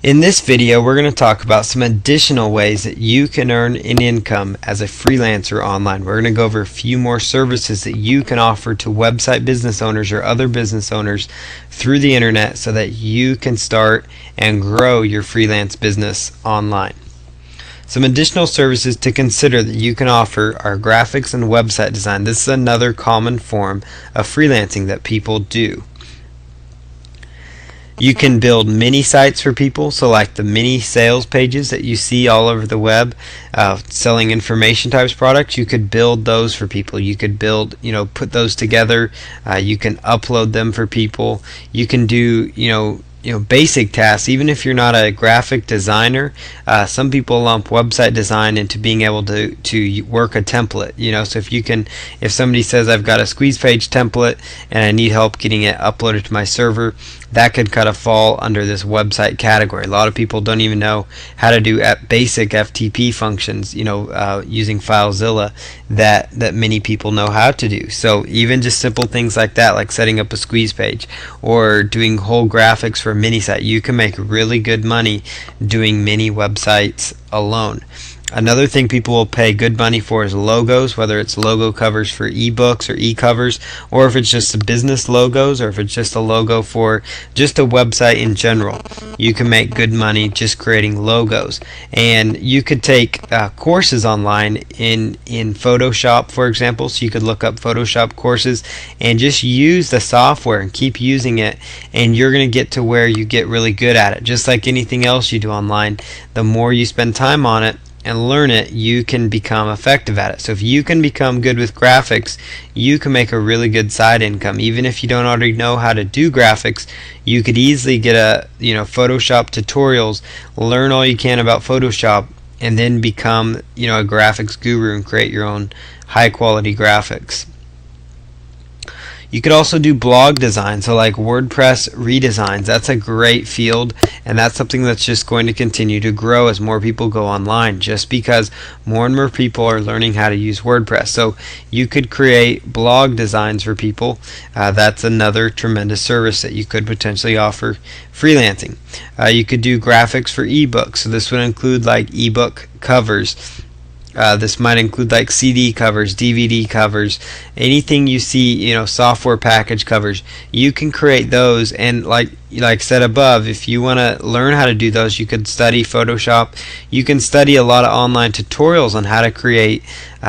In this video, we're going to talk about some additional ways that you can earn an income as a freelancer online. We're going to go over a few more services that you can offer to website business owners or other business owners through the internet so that you can start and grow your freelance business online. Some additional services to consider that you can offer are graphics and website design. This is another common form of freelancing that people do. You can build mini sites for people, so like the mini sales pages that you see all over the web, selling information types products. You could build those for people. You could build, put those together. You can upload them for people. You can do, basic tasks. Even if you're not a graphic designer, some people lump website design into being able to work a template. So if somebody says I've got a squeeze page template and I need help getting it uploaded to my server, that could kind of fall under this website category. A lot of people don't even know how to do basic FTP functions, using FileZilla that many people know how to do. So even just simple things like that, like setting up a squeeze page or doing whole graphics for a mini site, you can make really good money doing mini websites alone. Another thing people will pay good money for is logos, whether it's logo covers for ebooks or e-covers, or if it's just business logos, or if it's just a logo for just a website in general. You can make good money just creating logos. And you could take courses online in Photoshop, for example. So you could look up Photoshop courses and just use the software and keep using it, and you're going to get to where you get really good at it. Just like anything else you do online, the more you spend time on it and learn it, you can become effective at it. So if you can become good with graphics, you can make a really good side income. Even if you don't already know how to do graphics, you could easily get Photoshop tutorials, learn all you can about Photoshop, and then become a graphics guru and create your own high quality graphics. You could also do blog design, so like WordPress redesigns. That's a great field, and that's something that's just going to continue to grow as more people go online, just because more and more people are learning how to use WordPress. So you could create blog designs for people. That's another tremendous service that you could potentially offer freelancing. You could do graphics for ebooks, so this would include like ebook covers. This might include like CD covers, DVD covers, anything you see, software package covers. You can create those, and like said above, if you want to learn how to do those, you could study Photoshop. You can study a lot of online tutorials on how to create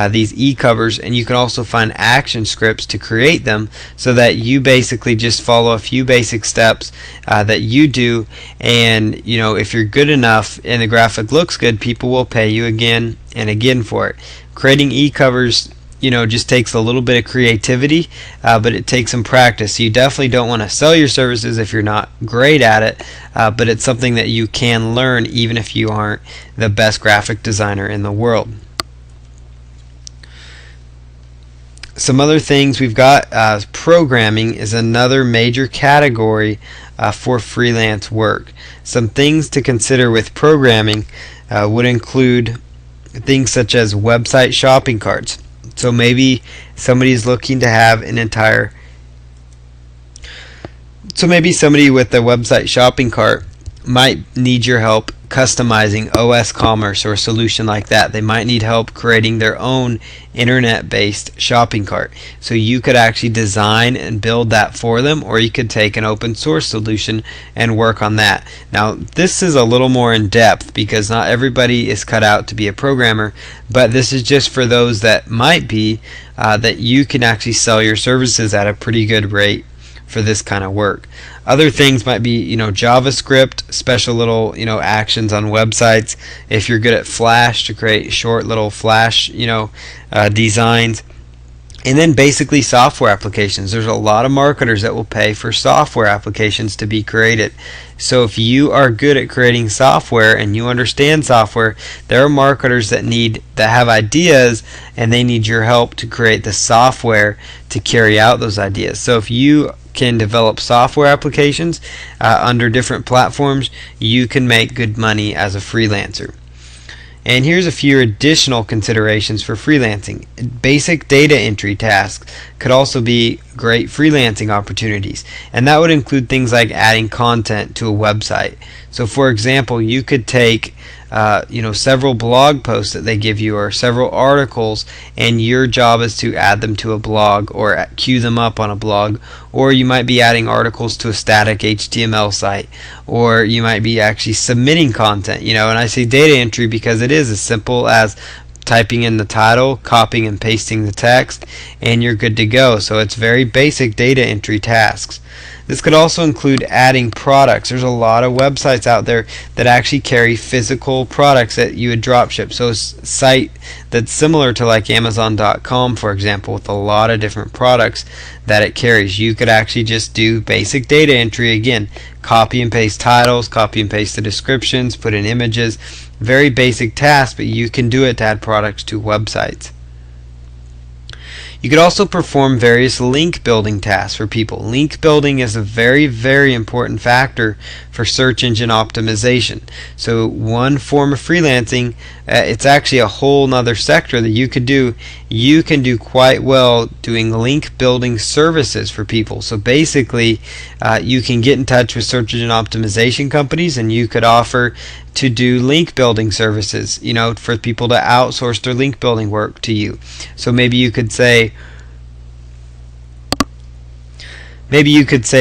these e-covers, and you can also find action scripts to create them so that you basically just follow a few basic steps that you do, and if you're good enough and the graphic looks good, people will pay you again and again for it. Creating e-covers just takes a little bit of creativity, but it takes some practice. So you definitely don't want to sell your services if you're not great at it, but it's something that you can learn even if you aren't the best graphic designer in the world. Some other things we've got, programming is another major category for freelance work. Some things to consider with programming would include things such as website shopping carts. So maybe somebody's looking to have somebody with a website shopping cart might need your help customizing OS Commerce or a solution like that. They might need help creating their own internet-based shopping cart. So you could actually design and build that for them, or you could take an open source solution and work on that. Now this is a little more in depth because not everybody is cut out to be a programmer, but this is just for those that might be, that you can actually sell your services at a pretty good rate for this kind of work. Other things might be, JavaScript, special little, actions on websites. If you're good at Flash, to create short little Flash, designs. And then basically software applications. There's a lot of marketers that will pay for software applications to be created. So if you are good at creating software and you understand software, there are marketers that have ideas, and they need your help to create the software to carry out those ideas. So if you can develop software applications under different platforms, you can make good money as a freelancer. And here's a few additional considerations for freelancing. Basic data entry tasks could also be great freelancing opportunities, and that would include things like adding content to a website. So for example, you could take several blog posts that they give you or several articles, and your job is to add them to a blog or queue them up on a blog. Or you might be adding articles to a static HTML site, or you might be actually submitting content. And I say data entry because it is as simple as typing in the title, copying and pasting the text, and you're good to go. So it's very basic data entry tasks. This could also include adding products. There's a lot of websites out there that actually carry physical products that you would dropship. So a site that's similar to like Amazon.com, for example, with a lot of different products that it carries. You could actually just do basic data entry again. Copy and paste titles, copy and paste the descriptions, put in images. Very basic task, but you can do it to add products to websites. You could also perform various link building tasks for people. Link building is a very, very important factor for search engine optimization. So one form of freelancing, it's actually a whole nother sector that you could do. You can do quite well doing link building services for people. So basically, you can get in touch with search engine optimization companies, and you could offer to do link building services, for people to outsource their link building work to you. So maybe you could say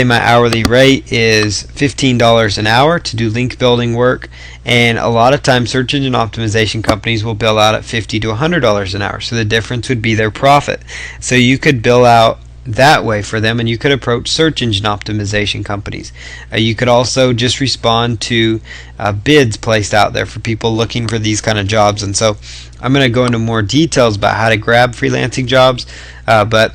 my hourly rate is $15 an hour to do link building work, and a lot of times search engine optimization companies will bill out at $50 to $100 an hour. So the difference would be their profit. So you could bill out that way for them, and you could approach search engine optimization companies. You could also just respond to bids placed out there for people looking for these kind of jobs. And so I'm going to go into more details about how to grab freelancing jobs, but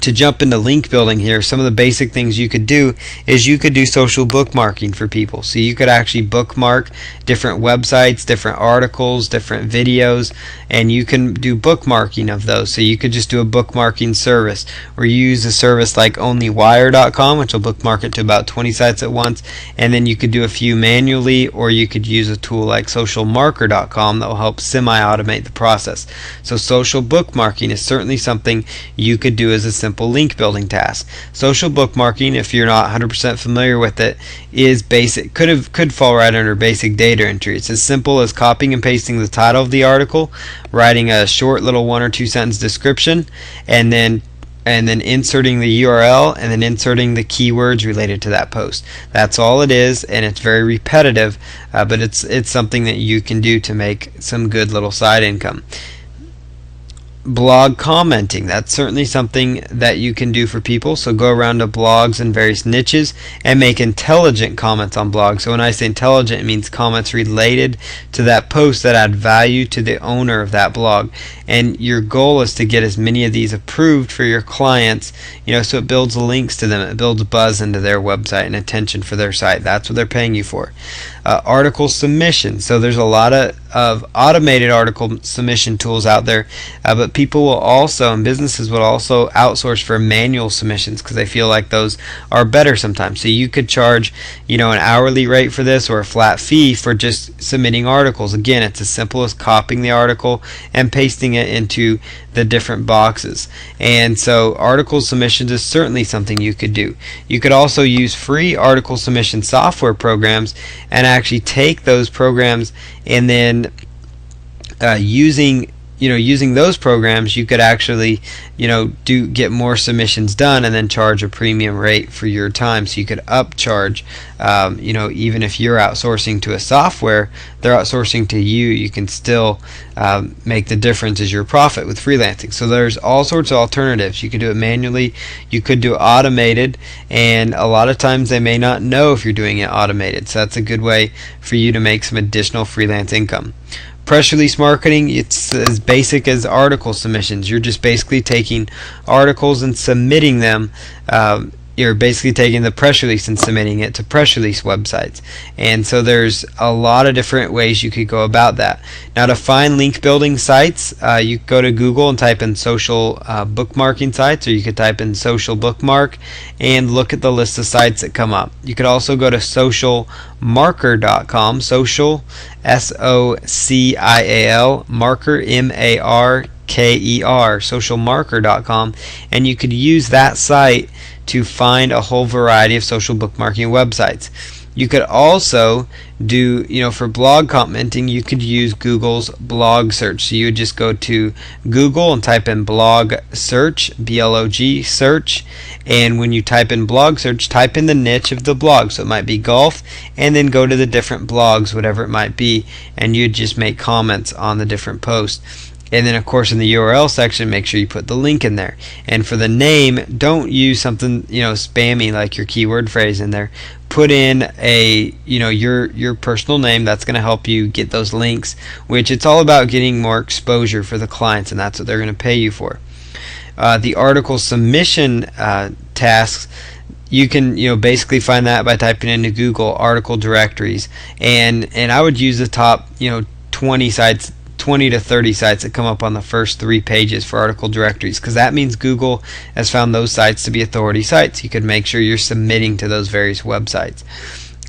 to jump into link building here, some of the basic things you could do is you could do social bookmarking for people. So you could actually bookmark different websites, different articles, different videos, and you can do bookmarking of those. So you could just do a bookmarking service, or you use a service like OnlineWire.com, which will bookmark it to about 20 sites at once, and then you could do a few manually, or you could use a tool like SocialMarker.com that will help semi-automate the process. So social bookmarking is certainly something you could do as a simple link building task. Social bookmarking, if you're not 100% familiar with it, is basic. Could fall right under basic data entry. It's as simple as copying and pasting the title of the article, writing a short little 1 or 2 sentence description, and then inserting the URL, and then inserting the keywords related to that post. That's all it is, and it's very repetitive, but it's something that you can do to make some good little side income. Blog commenting, that's certainly something that you can do for people. So go around to blogs in various niches and make intelligent comments on blogs. So when I say intelligent, it means comments related to that post that add value to the owner of that blog. And your goal is to get as many of these approved for your clients, so it builds links to them, it builds buzz into their website and attention for their site. That's what they're paying you for. Article submission. So there's a lot of automated article submission tools out there, but people will also, and businesses will also outsource for manual submissions because they feel like those are better sometimes. So you could charge, an hourly rate for this, or a flat fee for just submitting articles. Again, it's as simple as copying the article and pasting it into the different boxes. And so article submissions is certainly something you could do. You could also use free article submission software programs and actually take those programs, and then using those programs, you could actually get more submissions done, and then charge a premium rate for your time. So you could upcharge, even if you're outsourcing to a software, they're outsourcing to you, you can still make the difference as your profit with freelancing. So there's all sorts of alternatives. You could do it manually, you could do it automated, and a lot of times they may not know if you're doing it automated. So that's a good way for you to make some additional freelance income. Press release marketing, it's as basic as article submissions. You're just basically taking articles and submitting them you're basically taking the press release and submitting it to press release websites. And so there's a lot of different ways you could go about that. Now, to find link building sites, you go to Google and type in social bookmarking sites, or you could type in social bookmark and look at the list of sites that come up. You could also go to socialmarker.com, social, SOCIAL, marker, MARKER, socialmarker.com, and you could use that site to find a whole variety of social bookmarking websites. You could also do, for blog commenting, you could use Google's blog search. So you would just go to Google and type in blog search, BLOG search, and when you type in blog search, type in the niche of the blog. So it might be golf, and then go to the different blogs, whatever it might be, and you'd just make comments on the different posts. And then, of course, in the URL section, make sure you put the link in there. And for the name, don't use something spammy like your keyword phrase in there. Put in a your personal name. That's going to help you get those links, which it's all about getting more exposure for the clients, and that's what they're going to pay you for. The article submission tasks, you can basically find that by typing into Google article directories, and I would use the top 20 sites, 20 to 30 sites that come up on the first 3 pages for article directories, because that means Google has found those sites to be authority sites. You could make sure you're submitting to those various websites.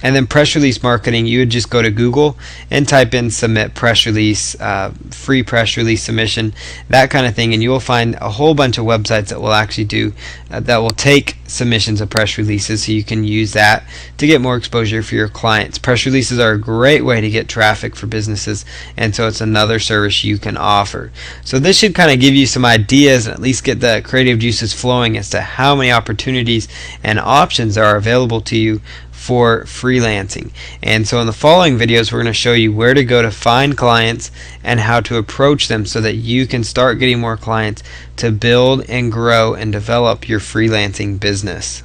And then press release marketing, you would just go to Google and type in submit press release, free press release submission, that kind of thing, and you will find a whole bunch of websites that will actually do that will take submissions of press releases, so you can use that to get more exposure for your clients. Press releases are a great way to get traffic for businesses, and so it's another service you can offer. So this should kind of give you some ideas and at least get the creative juices flowing as to how many opportunities and options are available to you for freelancing. And so in the following videos, we're going to show you where to go to find clients and how to approach them so that you can start getting more clients to build and grow and develop your freelancing business.